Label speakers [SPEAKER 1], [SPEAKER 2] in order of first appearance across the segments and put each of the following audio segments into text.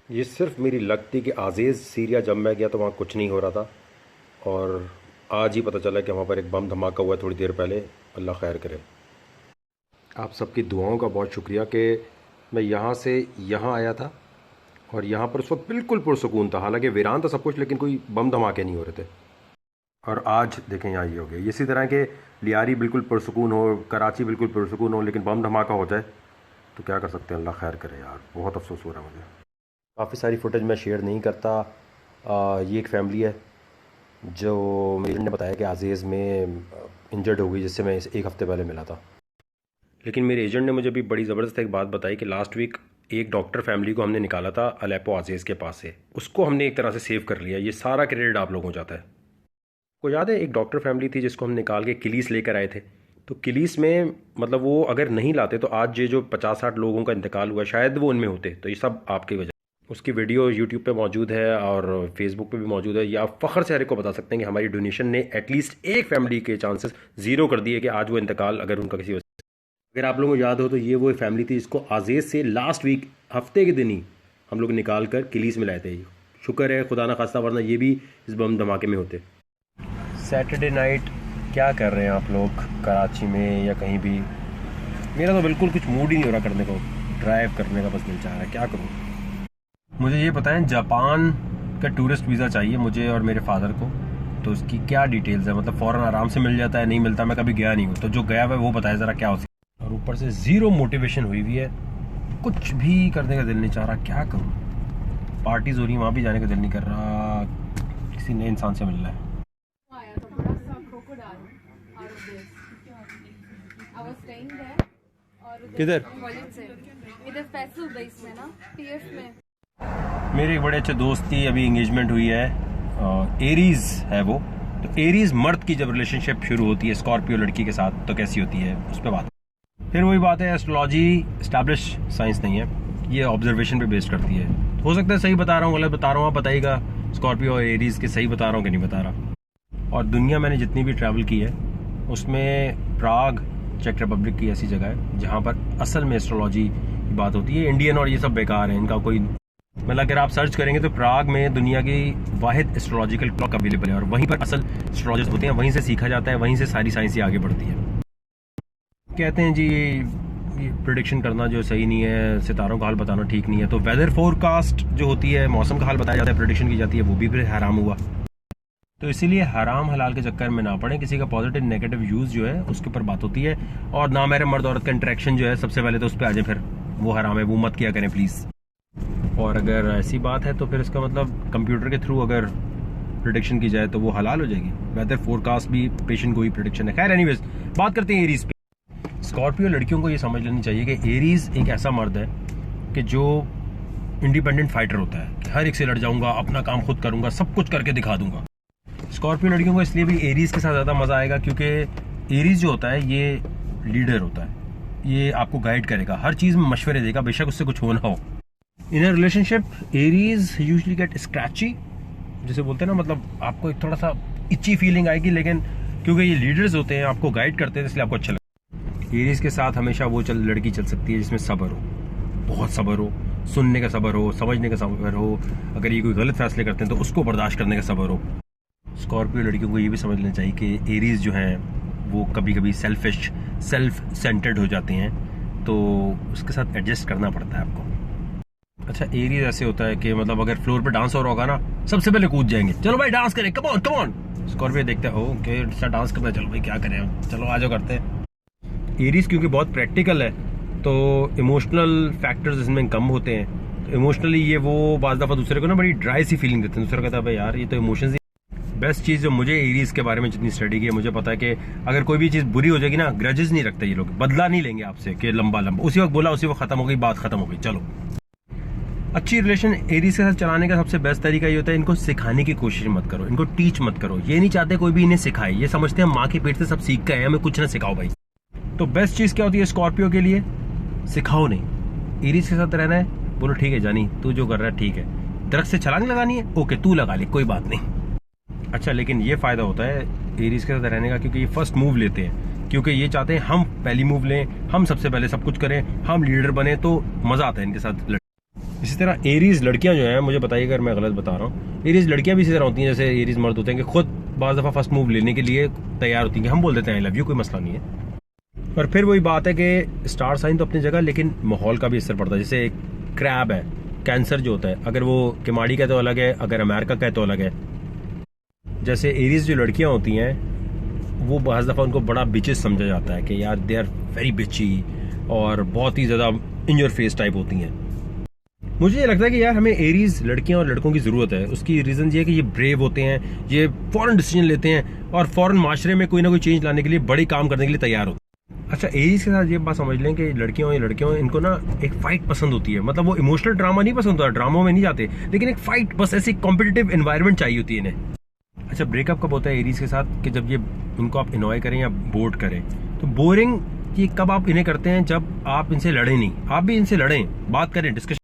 [SPEAKER 1] ये सिर्फ मेरी लक थी कि आज़ीज़ सीरिया जब मैं गया तो वहाँ कुछ नहीं हो रहा था, और आज ही पता चला कि वहाँ पर एक बम धमाका हुआ थोड़ी देर पहले। अल्लाह खैर करे। आप सबकी दुआओं का बहुत शुक्रिया कि मैं यहाँ से यहाँ आया था, और यहाँ पर उस वक्त बिल्कुल पुरसुकून था। हालांकि वीरान था सब कुछ, लेकिन कोई बम धमाके नहीं हो रहे थे। और आज देखें यहाँ ये हो गया। इसी तरह के लियारी बिल्कुल पुरसुकून हो, कराची बिल्कुल पुरसुकून हो, लेकिन बम धमाका हो जाए तो क्या कर सकते हैं। अल्लाह खैर करे यार, बहुत अफसोस हो रहा है मुझे। काफ़ी सारी फुटेज मैं शेयर नहीं करता। ये एक फैमिली है जो मेरे ने बताया कि आज़ीज़ में इंजर्ड हो गई, जिससे मैं इस एक हफ़्ते पहले मिला था। लेकिन मेरे एजेंट ने मुझे भी बड़ी ज़बरदस्त एक बात बताई कि लास्ट वीक एक डॉक्टर फैमिली को हमने निकाला था अलेप्पो आज़ीज़ के पास से, उसको हमने एक तरह से सेव कर लिया। ये सारा क्रेडिट आप लोगों को जाता है। को याद है एक डॉक्टर फैमिली थी जिसको हम निकाल के किलीस लेकर आए थे, तो किलीस में मतलब वो अगर नहीं लाते तो आज ये जो 50-60 लोगों का इंतकाल हुआ शायद वो उनमें होते। तो ये सब आपकी वजह। उसकी वीडियो यूट्यूब पे मौजूद है और फेसबुक पे भी मौजूद है। या आप फ़ख्र से हर एक को बता सकते हैं कि हमारी डोनेशन ने एटलीस्ट एक फैमिली के चांसेस ज़ीरो कर दिए कि आज वो इंतकाल अगर उनका किसी वजह से। अगर आप लोगों को याद हो तो ये वो फैमिली थी जिसको आज़ीज़ से लास्ट वीक हफ्ते के दिन ही हम लोग निकाल कर किलीस में लाए थे। शुक्र है खुदा ना खास्ता, वरना ये भी इस बम धमाके में होते। सैटरडे नाइट क्या कर रहे हैं आप लोग कराची में या कहीं भी? मेरा तो बिल्कुल कुछ मूड ही नहीं हो रहा करने को, ड्राइव करने का बस दिल चाह रहा है। क्या करूँ? मुझे ये बताएं, जापान का टूरिस्ट वीज़ा चाहिए मुझे और मेरे फादर को, तो उसकी क्या डिटेल्स है? मतलब फ़ौरन आराम से मिल जाता है? नहीं मिलता? मैं कभी गया नहीं हूँ, तो जो गया हुआ है वो बताए ज़रा क्या हो सकता। और ऊपर से ज़ीरो मोटिवेशन हुई हुई है, कुछ भी करने का दिल नहीं चाह रहा। क्या करूँ? पार्टीज़ हो रही, वहाँ भी जाने का दिल नहीं कर रहा। किसी नए इंसान से मिलना है। किधर?
[SPEAKER 2] इधर पैसे बेस में ना, पीएफ में।
[SPEAKER 1] मेरे एक बड़े अच्छे दोस्त की अभी एंगेजमेंट हुई है, एरीज है वो। तो एरीज मर्द की जब रिलेशनशिप शुरू होती है स्कॉर्पियो लड़की के साथ तो कैसी होती है उस पर बात। फिर वही बात है, एस्ट्रोलॉजी एस्टैब्लिश साइंस नहीं है, ये ऑब्जर्वेशन पे बेस्ड करती है। हो सकता है सही बता रहा हूँ, गलत बता रहा हूँ, आप बताइएगा। स्कॉर्पियो और एरीज के सही बता रहा हूँ कि नहीं बता रहा। और दुनिया मैंने जितनी भी ट्रैवल की है उसमें प्राग चेक रिपब्लिक की ऐसी जगह है जहाँ पर असल में एस्ट्रोलॉजी की बात होती है। इंडियन और ये सब बेकार है, इनका कोई मतलब अगर आप सर्च करेंगे तो प्राग में दुनिया की वाहिद एस्ट्रोलॉजिकल क्लॉक अवेलेबल है, और वहीं पर असल एस्ट्रोलॉजर्स होते हैं, वहीं से सीखा जाता है, वहीं से सारी साइंस आगे बढ़ती है। कहते हैं जी ये प्रिडिक्शन करना जो सही नहीं है, सितारों का हाल बताना ठीक नहीं है। तो वेदर फोरकास्ट जो होती है, मौसम का हाल बताया जाता है, प्रिडिक्शन की जाती है, वो भी फिर हराम हुआ। तो इसीलिए हराम हलाल के चक्कर में ना पड़े। किसी का पॉजिटिव नेगेटिव यूज जो है उसके ऊपर बात होती है, और ना मेरे मर्द औरत का इंटरेक्शन जो है सबसे पहले तो उस पर आ जाए, फिर वो हराम है, वो मत किया करें प्लीज़। और अगर ऐसी बात है तो फिर इसका मतलब कंप्यूटर के थ्रू अगर प्रिडिक्शन की जाए तो वो हलाल हो जाएगी। वेदर फोरकास्ट भी पेशेंट गोई प्रिडिक्शन है। खैर एनीवेज, बात करते हैं एरीज पे। स्कॉर्पियो लड़कियों को ये समझ लेनी चाहिए कि एरीज एक ऐसा मर्द है कि जो इंडिपेंडेंट फाइटर होता है, कि हर एक से लड़ जाऊंगा, अपना काम खुद करूंगा, सब कुछ करके दिखा दूंगा। स्कॉर्पियो लड़कियों को इसलिए भी एरीज के साथ ज़्यादा मज़ा आएगा क्योंकि एरीज जो होता है ये लीडर होता है, ये आपको गाइड करेगा, हर चीज़ में मशवरे देगा, बेशक उससे कुछ हो ना हो। In a relationship areas usually get scratchy, जैसे बोलते हैं ना, मतलब आपको एक थोड़ा सा इच्ची फीलिंग आएगी, लेकिन क्योंकि ये लीडर्स होते हैं, आपको गाइड करते हैं, इसलिए आपको अच्छा लगता है। एरीज के साथ हमेशा वो लड़की चल सकती है जिसमें सब्र हो, बहुत सब्र हो, सुनने का सब्र हो, समझने का सब्र हो, अगर ये कोई गलत फैसले करते हैं तो उसको बर्दाश्त करने का सब्र हो। स्कॉर्पियो लड़कियों को ये भी समझ लेना चाहिए कि एरीज जो हैं वो कभी कभी सेल्फिश, सेल्फ सेंटर्ड हो जाते हैं, तो उसके साथ एडजस्ट करना पड़ता है आपको। अच्छा, एरीज ऐसे होता है कि मतलब अगर फ्लोर पे डांस हो रहा होगा ना, सबसे पहले कूद जाएंगे, चलो भाई डांस करें, come on come on. Scorpio देखते हैं, ओके अच्छा डांस करना, चलो भाई क्या करें, चलो आ जाओ करते हैं। एरीज क्योंकि बहुत प्रैक्टिकल है तो इमोशनल फैक्टर्स इसमें कम होते हैं, तो इमोशनली ये वो बाज़ दफ़ा दूसरे को ना बड़ी ड्राई सी फीलिंग देते हैं। दूसरा कहता है भाई यार ये तो इमोशंस। बेस्ट चीज़ जो मुझे एरीज के बारे में जितनी स्टडी की है, मुझे पता है कि अगर कोई भी चीज़ बुरी हो जाएगी ना, ग्रजेस नहीं रखते ये लोग, बदला नहीं लेंगे आपसे कि लंबा लंबा, उसी वक्त बोला उसी वक्त खत्म हो गई, बात खत्म हो गई, चलो। अच्छी रिलेशन एरीज के साथ चलाने का सबसे बेस्ट तरीका ये होता है, इनको सिखाने की कोशिश मत करो, इनको टीच मत करो। ये नहीं चाहते कोई भी इन्हें सिखाए, ये समझते हैं माँ के पेट से सब सीख के आए, हमें कुछ ना सिखाओ भाई। तो बेस्ट चीज़ क्या होती है स्कॉर्पियो के लिए? सिखाओ नहीं। एरीज के साथ रहना है, बोलो ठीक है जानी तू जो कर रहा है ठीक है, दरख्त से छलांग लगानी है, ओके तू लगा ले, कोई बात नहीं। अच्छा, लेकिन ये फ़ायदा होता है एरीज के साथ रहने का क्योंकि ये फर्स्ट मूव लेते हैं, क्योंकि ये चाहते हैं हम पहली मूव लें, हम सबसे पहले सब कुछ करें, हम लीडर बने, तो मज़ा आता है इनके साथ। इसी तरह एरीज लड़कियां जो हैं, मुझे बताइए अगर मैं गलत बता रहा हूँ, एरीज लड़कियां भी इसी तरह होती हैं जैसे एरीज मर्द होते हैं कि खुद बाज़ दफ़ा फर्स्ट मूव लेने के लिए तैयार होती हैं। हम बोल देते हैं आई लव यू, कोई मसला नहीं है। पर फिर वही बात है कि स्टार साइन तो अपनी जगह, लेकिन माहौल का भी असर पड़ता है। जैसे एक क्रैब है, कैंसर जो होता है, अगर वो किमाड़ी का तो अलग है, अगर अमेरिका का है तो अलग है। जैसे एरीज जो लड़कियां होती हैं वो बाज़ दफ़ा उनको बड़ा बिचेस समझा जाता है कि यार दे आर वेरी बिची और बहुत ही ज़्यादा इन योर फेस टाइप होती हैं। मुझे ये लगता है कि यार हमें एरीज लड़कियां और लड़कों की ज़रूरत है। उसकी रीज़न ये है कि ये ब्रेव होते हैं, ये फ़ौरन डिसीजन लेते हैं और फ़ौरन माशरे में कोई ना कोई चेंज लाने के लिए, बड़े काम करने के लिए तैयार होते हैं। अच्छा, एरीज के साथ ये बात समझ लें कि लड़कियों या लड़कियों इनको ना एक फाइट पसंद होती है। मतलब वो इमोशनल ड्रामा नहीं पसंद होता, ड्रामों में नहीं जाते, लेकिन एक फाइट, बस ऐसी कॉम्पिटिटिव एनवायरनमेंट चाहिए होती है इन्हें। अच्छा, ब्रेकअप कब होता है एरीज के साथ कि जब ये इनको आप इनॉय करें या बोर्ड करें। तो बोरिंग ये कब आप इन्हें करते हैं, जब आप इनसे लड़ें नहीं, आप भी इनसे लड़ें, बात करें, डिस्कशन।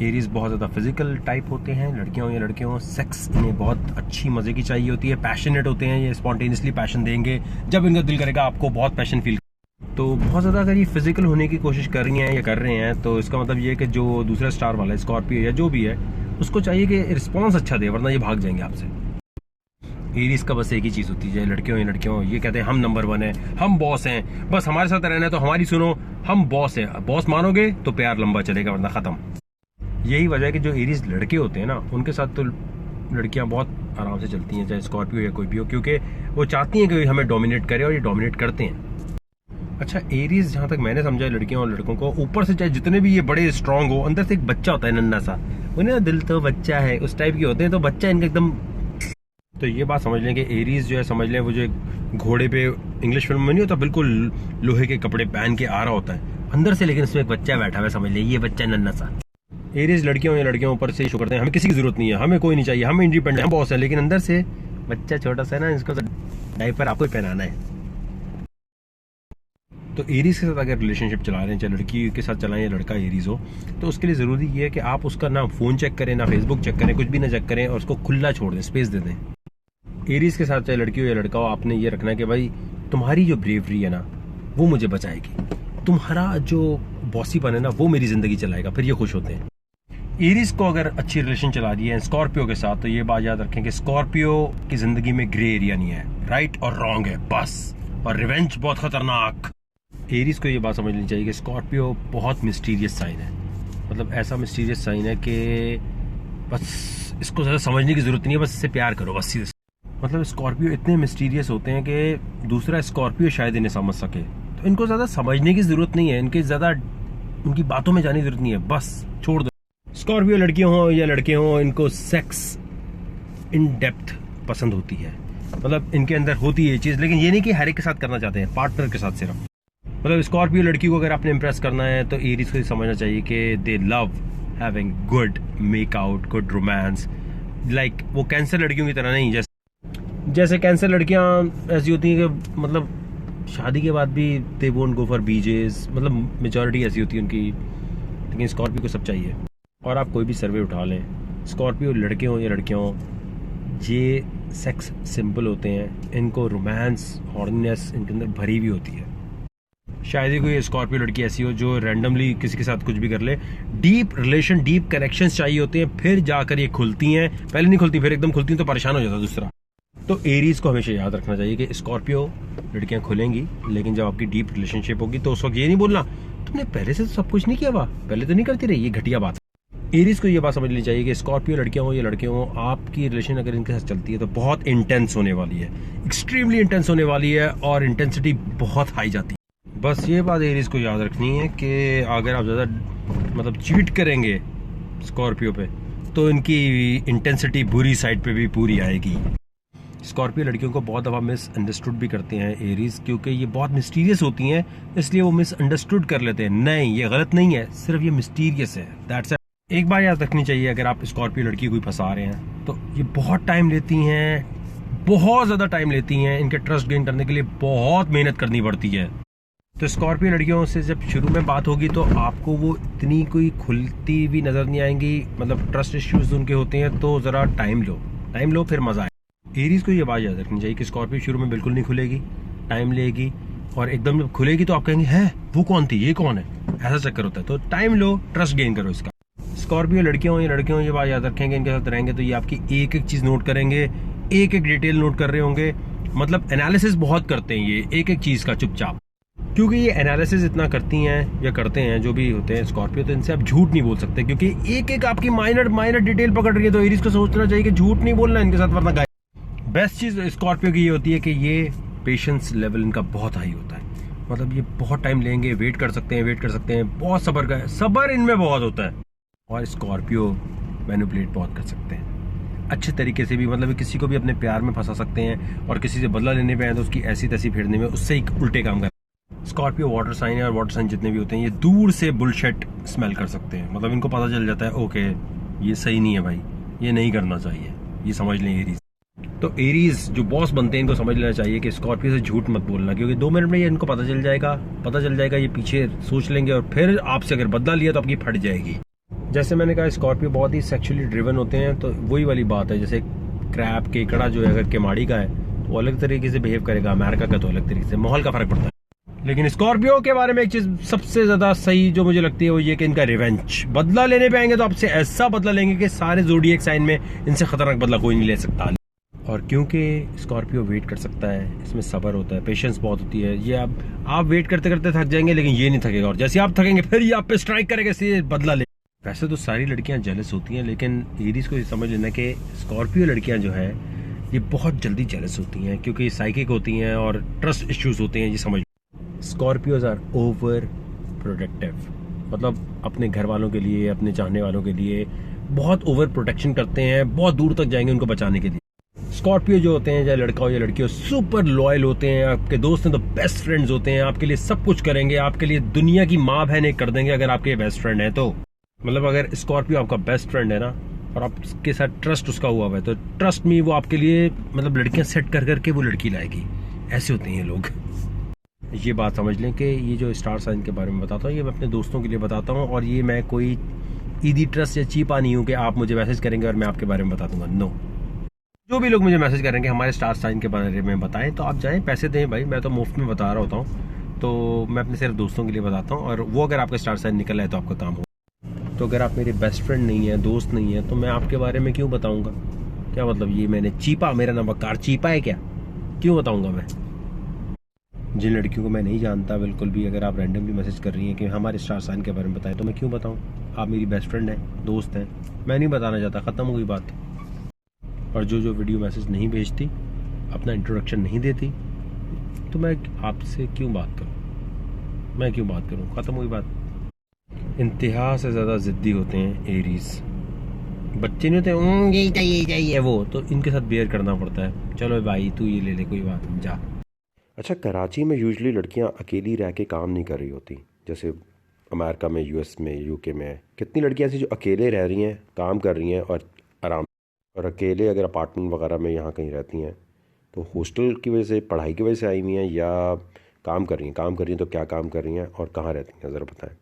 [SPEAKER 1] एरीज बहुत ज़्यादा फिजिकल टाइप होते हैं, लड़कियों या लड़कियों, सेक्स इन्हें बहुत अच्छी मज़े की चाहिए होती है, पैशनेट होते हैं, ये स्पॉन्टेनियसली पैशन देंगे जब इनका दिल करेगा, आपको बहुत पैशन फील। तो बहुत ज़्यादा अगर ये फिजिकल होने की कोशिश कर रही हैं या कर रहे हैं तो इसका मतलब ये है कि जो दूसरा स्टार वाला है, स्कॉर्पियो या जो भी है, उसको चाहिए कि रिस्पॉन्स अच्छा दे, वरना ये भाग जाएंगे आपसे। एरीज का बस एक ही चीज़ होती है, लड़कियों या लड़कियों, ये कहते हैं हम नंबर 1 है, हम बॉस हैं, बस हमारे साथ रहना है तो हमारी सुनो, हम बॉस हैं, बॉस मानोगे तो प्यार लंबा चलेगा, वरना ख़त्म। यही वजह है कि जो एरीज लड़के होते हैं ना, उनके साथ तो लड़कियां बहुत आराम से चलती हैं, चाहे स्कॉर्पियो या कोई भी हो, क्योंकि वो चाहती हैं कि हमें डोमिनेट करे और ये डोमिनेट करते हैं। अच्छा, एरीज जहाँ तक मैंने समझा है लड़कियों और लड़कों को, ऊपर से चाहे जितने भी ये बड़े स्ट्रांग हो, अंदर से एक बच्चा होता है नन्ना सा, उन्हें दिल तो बच्चा है, उस टाइप के होते हैं, तो बच्चा इनका एकदम। तो ये बात समझ लें कि एरीज जो है, समझ लें वो जो घोड़े पे इंग्लिश फिल्म में नहीं होता, बिल्कुल लोहे के कपड़े पहन के आ रहा होता है अंदर से, लेकिन इसमें एक बच्चा बैठा हुआ है, समझ लें ये बच्चा नन्ना सा। एरीज लड़कियों या लड़कियों ऊपर से शो करते हैं हमें किसी की जरूरत नहीं है, हमें कोई नहीं चाहिए, हम इंडिपेंडेंट, हम बॉस हैं, लेकिन अंदर से बच्चा छोटा सा है ना, इसको तो डायपर आपको ही पहनाना है। तो एरीज के साथ अगर रिलेशनशिप चला रहे हैं, चाहे लड़की के साथ चलाएं या लड़का एरीज हो, तो उसके लिए ज़रूरी ये है कि आप उसका ना फ़ोन चेक करें, ना फेसबुक चेक करें, कुछ भी ना चेक करें, और उसको खुला छोड़ दें, स्पेस दे दें। एरीज के साथ चाहे लड़की हो या लड़का हो, आपने ये रखना है कि भाई तुम्हारी जो ब्रेवरी है ना वो मुझे बचाएगी, तुम्हारा जो बॉसीपन है ना वो मेरी ज़िंदगी चलाएगा, फिर ये खुश होते हैं। एरीज को अगर अच्छी रिलेशन चला दी है स्कॉर्पियो के साथ, तो ये बात याद रखें कि स्कॉर्पियो की ज़िंदगी में ग्रे एरिया नहीं है, राइट और रॉन्ग है बस, और रिवेंज बहुत खतरनाक। एरीज को ये बात समझनी चाहिए कि स्कॉर्पियो बहुत मिस्टीरियस साइन है, मतलब ऐसा मिस्टीरियस साइन है कि बस इसको ज़्यादा समझने की ज़रूरत नहीं है, बस इससे प्यार करो बस सीधे। मतलब स्कॉर्पियो इतने मिस्टीरियस होते हैं कि दूसरा स्कॉर्पियो शायद इन्हें समझ सके, तो इनको ज़्यादा समझने की ज़रूरत नहीं है, इनके ज़्यादा उनकी बातों में जाने की ज़रूरत नहीं है, बस छोड़ दो। स्कॉर्पियो लड़कियों हों या लड़के हों, इनको सेक्स इन डेप्थ पसंद होती है, मतलब इनके अंदर होती है ये चीज़, लेकिन ये नहीं कि हर एक के साथ करना चाहते हैं, पार्टनर के साथ सिर्फ। मतलब स्कॉर्पियो लड़की को अगर आपने इम्प्रेस करना है तो एरीज को समझना चाहिए कि दे love having good make-out, good romance, like वो कैंसर लड़कियों की तरह नहीं। जैसे कैंसर लड़कियां ऐसी होती हैं कि मतलब शादी के बाद भी दे वोंट गो फॉर बीजेस, मतलब मेजॉरिटी ऐसी होती है उनकी, लेकिन स्कॉर्पियो को सब चाहिए। और आप कोई भी सर्वे उठा लें, स्कॉर्पियो लड़के हों या लड़कियां हों, ये सेक्स सिंपल होते हैं, इनको रोमांस, हॉर्नीनेस इनके अंदर भरी हुई होती है। शायद ही कोई स्कॉर्पियो लड़की ऐसी हो जो रैंडमली किसी के साथ कुछ भी कर ले, डीप रिलेशन, डीप कनेक्शंस चाहिए होते हैं, फिर जाकर ये खुलती हैं, पहले नहीं खुलती, फिर एकदम खुलती हैं तो परेशान हो जाता है दूसरा। तो एरीज को हमेशा याद रखना चाहिए कि स्कॉर्पियो लड़कियां खुलेंगी, लेकिन जब आपकी डीप रिलेशनशिप होगी तो उस वक्त ये नहीं बोलना तुमने पहले से तो सब कुछ नहीं किया हुआ, पहले तो नहीं करती रही, ये घटिया बात। एरीज को ये बात समझनी चाहिए कि स्कॉर्पियो लड़कियां हो या लड़के हों, आपकी रिलेशन अगर इनके साथ चलती है तो बहुत इंटेंस होने वाली है, एक्सट्रीमली इंटेंस होने वाली है, और इंटेंसिटी बहुत हाई जाती है। बस ये बात एरीज को याद रखनी है कि अगर आप ज़्यादा मतलब चीट करेंगे स्कॉर्पियो पे तो इनकी इंटेंसिटी बुरी साइड पे भी पूरी आएगी। स्कॉर्पियो लड़कियों को बहुत दफ़ा मिस अंडरस्टूड भी करते हैं एरीज, क्योंकि ये बहुत मिस्टीरियस होती हैं, इसलिए वो मिस अंडरस्टूड कर लेते हैं। नहीं, ये गलत नहीं है, सिर्फ ये मिस्टीरियस है, दैट्स इट। एक बात याद रखनी चाहिए, अगर आप स्कॉर्पियो लड़की कोई फंसा रहे हैं तो ये बहुत टाइम लेती हैं, बहुत ज़्यादा टाइम लेती हैं, इनके ट्रस्ट गेन करने के लिए बहुत मेहनत करनी पड़ती है। तो स्कॉर्पियो लड़कियों से जब शुरू में बात होगी तो आपको वो इतनी कोई खुलती भी नज़र नहीं आएंगी, मतलब ट्रस्ट इश्यूज उनके होते हैं, तो ज़रा टाइम लो फिर मज़ा आए। एरीज को ये बात याद रखनी चाहिए कि स्कॉर्पियो शुरू में बिल्कुल नहीं खुलेगी, टाइम लेगी, और एकदम जब खुलेगी तो आप कहेंगे है वो कौन थी, ये कौन है, ऐसा चक्कर होता है। तो टाइम लो, ट्रस्ट गेन करो इसका। स्कॉर्पियो लड़कियां हो या लड़के हो, ये बात याद रखेंगे, इनके साथ रहेंगे तो ये आपकी एक एक चीज नोट करेंगे, एक एक डिटेल नोट कर रहे होंगे। मतलब एनालिसिस बहुत करते हैं ये एक एक चीज का चुपचाप, क्योंकि ये एनालिसिस इतना करती हैं या करते हैं जो भी होते हैं स्कॉर्पियो, तो इनसे आप झूठ नहीं बोल सकते, क्योंकि एक एक आपकी माइनर डिटेल पकड़ रही है। तो एरीज को सोचना चाहिए कि झूठ नहीं बोलना इनके साथ, वरना गाय। बेस्ट चीज स्कॉर्पियो की ये होती है कि ये पेशेंस लेवल इनका बहुत हाई होता है। मतलब ये बहुत टाइम लेंगे, वेट कर सकते हैं, बहुत सबर इनमें बहुत होता है। और स्कॉर्पियो मैनिपुलेट बहुत कर सकते हैं अच्छे तरीके से भी। मतलब किसी को भी अपने प्यार में फंसा सकते हैं, और किसी से बदला लेने पे आए तो उसकी ऐसी तैसी फेरने में उससे ही उल्टे काम कर। स्कॉर्पियो वाटर साइन है, और वाटर साइन जितने भी होते हैं ये दूर से बुलशिट स्मेल कर सकते हैं। मतलब इनको पता चल जाता है ओके ये सही नहीं है भाई, ये नहीं करना चाहिए, ये समझ लें एरीज। तो एरीज जो बॉस बनते हैं इनको समझ लेना चाहिए कि स्कॉर्पियो से झूठ मत बोलना, क्योंकि 2 मिनट में ये इनको पता चल जाएगा, ये पीछे सोच लेंगे और फिर आपसे अगर बदला लिया तो आपकी फट जाएगी। जैसे मैंने कहा स्कॉर्पियो बहुत ही सेक्सुअली ड्रिवन होते हैं, तो वही वाली बात है। जैसे क्रैब केकड़ा जो है अगर केमाड़ी का है तो अलग तरीके से बिहेव करेगा, अमेरिका का तो अलग तरीके से, माहौल का फर्क पड़ता है। लेकिन स्कॉर्पियो के बारे में एक चीज सबसे ज्यादा सही जो मुझे लगती है वो ये कि इनका रिवेंज, बदला लेने पे आएंगे तो आपसे ऐसा बदला लेंगे कि सारे ज़ोडिएक साइन में इनसे खतरनाक बदला कोई नहीं ले सकता। और क्योंकि स्कॉर्पियो वेट कर सकता है, इसमें सब्र होता है, पेशेंस बहुत होती है। ये आप वेट करते करते थक जाएंगे, लेकिन ये नहीं थकेगा, और जैसे आप थकेंगे फिर ये आप पे स्ट्राइक करेगा, इसलिए बदला ले। वैसे तो सारी लड़कियां जेलस होती हैं, लेकिन एरीज को ये समझ लेना कि स्कॉर्पियो लड़कियां जो है ये बहुत जल्दी जेलस होती हैं, क्योंकि ये साइकिक होती हैं और ट्रस्ट इश्यूज होते हैं। ये समझ, स्कॉर्पियोज आर ओवर प्रोटेक्टिव। मतलब अपने घर वालों के लिए, अपने चाहने वालों के लिए बहुत ओवर प्रोटेक्शन करते हैं, बहुत दूर तक जाएंगे उनको बचाने के लिए। स्कॉर्पियो जो होते हैं, चाहे लड़का हो या लड़की हो, सुपर लॉयल होते हैं, आपके दोस्त हैं तो बेस्ट फ्रेंड्स होते हैं, आपके लिए सब कुछ करेंगे, आपके लिए दुनिया की माँ बहन एक कर देंगे अगर आपके बेस्ट फ्रेंड है तो। मतलब अगर स्कॉर्पियो आपका बेस्ट फ्रेंड है ना, और आपके साथ ट्रस्ट उसका हुआ है, तो ट्रस्ट में वो आपके लिए मतलब लड़कियां सेट कर करके वो लड़की लाएगी। ऐसे होते हैं ये लोग। ये बात समझ लें कि ये जो स्टार साइन के बारे में बताता हूँ ये मैं अपने दोस्तों के लिए बताता हूँ, और ये मैं कोई ईदी ट्रस्ट या चीपा नहीं हूँ कि आप मुझे मैसेज करेंगे और मैं आपके बारे में बता दूंगा। नो, जो भी लोग मुझे मैसेज करेंगे हमारे स्टार साइन के बारे में बताएं तो आप जाएं, पैसे दें भाई, मैं तो मुफ्त में बता रहा होता हूँ। तो मैं अपने सिर्फ दोस्तों के लिए बताता हूँ, और वो अगर आपका स्टार साइन निकल आए तो आपका काम हो। तो अगर आप मेरे बेस्ट फ्रेंड नहीं है, दोस्त नहीं है, तो मैं आपके बारे में क्यों बताऊंगा? क्या मतलब ये मैंने चीपा, मेरा नाम वकार चीपा है क्या? क्यों बताऊंगा मैं? जिन लड़कियों को मैं नहीं जानता बिल्कुल भी, अगर आप रैंडमली मैसेज कर रही हैं कि हमारे स्टार साइन के बारे में बताएं, तो मैं क्यों बताऊं? आप मेरी बेस्ट फ्रेंड हैं, दोस्त हैं, मैं नहीं बताना चाहता, ख़त्म हो गई बात। और जो वीडियो मैसेज नहीं भेजती, अपना इंट्रोडक्शन नहीं देती, तो मैं आपसे क्यों बात करूं? मैं क्यों बात करूं? ख़त्म हुई बात। इंतहा से ज़्यादा ज़िद्दी होते हैं एरीज। बच्चे नहीं होते यही चाहिए वो, तो इनके साथ बेयर करना पड़ता है। चलो भाई तू ये ले ले, कोई बात नहीं, जा।
[SPEAKER 3] अच्छा, कराची में यूजुअली लड़कियां अकेली रह के काम नहीं कर रही होती, जैसे अमेरिका में, यूएस में, यूके में कितनी लड़कियां ऐसी जो अकेले रह रही हैं, काम कर रही हैं और आराम, और अकेले अगर अपार्टमेंट वगैरह में यहाँ कहीं रहती हैं तो हॉस्टल की वजह से, पढ़ाई की वजह से आई हुई हैं, या काम कर रही हैं तो क्या काम कर रही हैं और कहाँ रहती हैं, ज़रा बताएं।